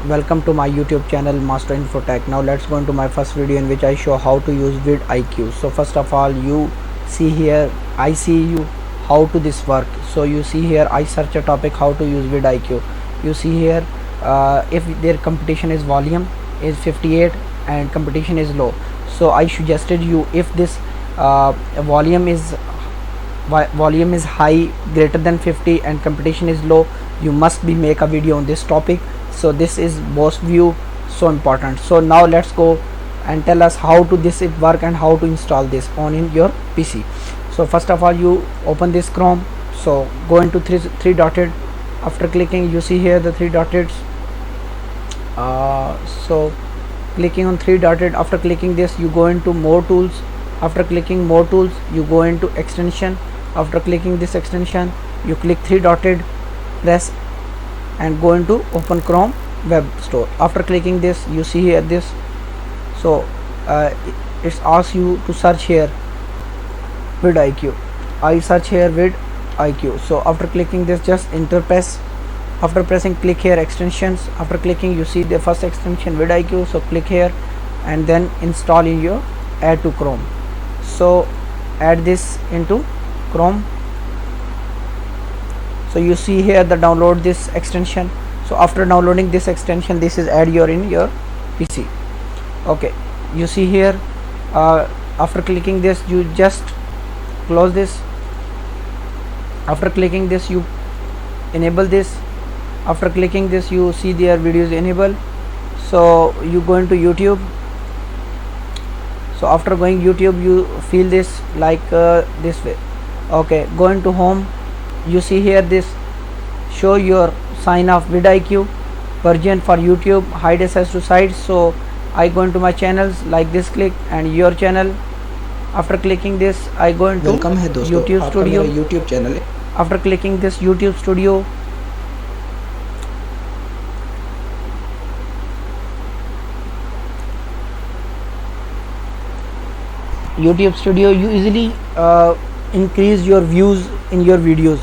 Welcome to my YouTube channel Master Infotech. Now let's go into my first video in which I show how to use vidiq. So first of all, you see here, I see you how to this work. So you see here, I search a topic how to use vidiq. You see here, if their competition is volume is 58 and competition is low, so I suggested you, if this volume is high, greater than 50, and competition is low, you must be make a video on this topic. So this is boss view, so important. So now let's go and tell us how to this it work and how to install this on in your PC. So first of all, you open this Chrome, so go into three dotted. After clicking, you see here the three dotted. So clicking on three dotted, after clicking this, you go into more tools. After clicking more tools, you go into extension. After clicking this extension, you click three dotted, press and go into open Chrome web store. After clicking this, you see here this, so it asks you to search here vidiq. I search here vidiq. So after clicking this, just enter press. After pressing, click here extensions. After clicking, you see the first extension vidiq, so click here and then install in your add to Chrome. So add this into Chrome. So you see here the download this extension. So after downloading this extension, this is add your in your PC. Okay, you see here, after clicking this, you just close this. After clicking this, you enable this. After clicking this, you see their videos enable. So you go into YouTube. So after going YouTube, you feel this like this way. Okay, go into home. You see here this show your sign of vidiq version for YouTube, hide access to sites. So I go into my channels like this, click and your channel. After clicking this, I go into YouTube Studio. YouTube channel. After clicking this YouTube Studio, you easily increase your views in your videos.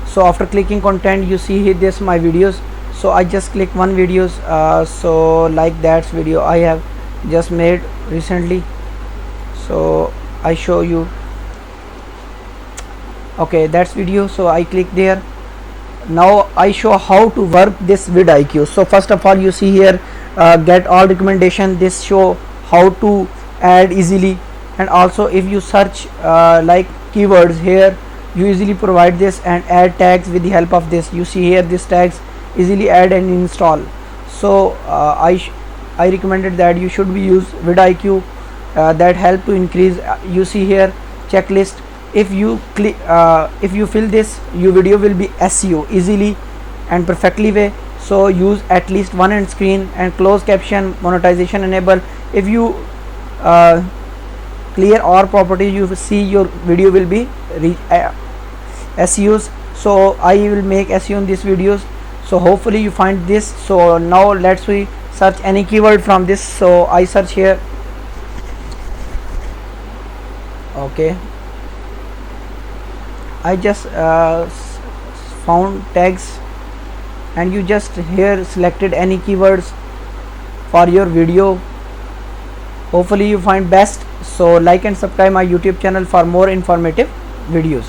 So after clicking content, you see here this my videos. So I just click one videos, so like that's video I have just made recently, so I show you. Okay, that's video, so I click there. Now I show how to work this vidiq. So first of all, you see here, get all recommendation. This show how to add easily, and also if you search like keywords here, you easily provide this and add tags with the help of this. You see here this tags easily add and install. So I recommended that you should be use vidiq, that help to increase. You see here checklist. If you click, if you fill this, your video will be SEO easily and perfectly way. So use at least one end screen and close caption, monetization enable. If you clear all properties, you see your video will be SEOs. So I will make SEO in these videos. So hopefully you find this. So now let's we search any keyword from this. So I search here. Okay, I just found tags, and you just here selected any keywords for your video. Hopefully you find best. So like and subscribe my YouTube channel for more informative videos.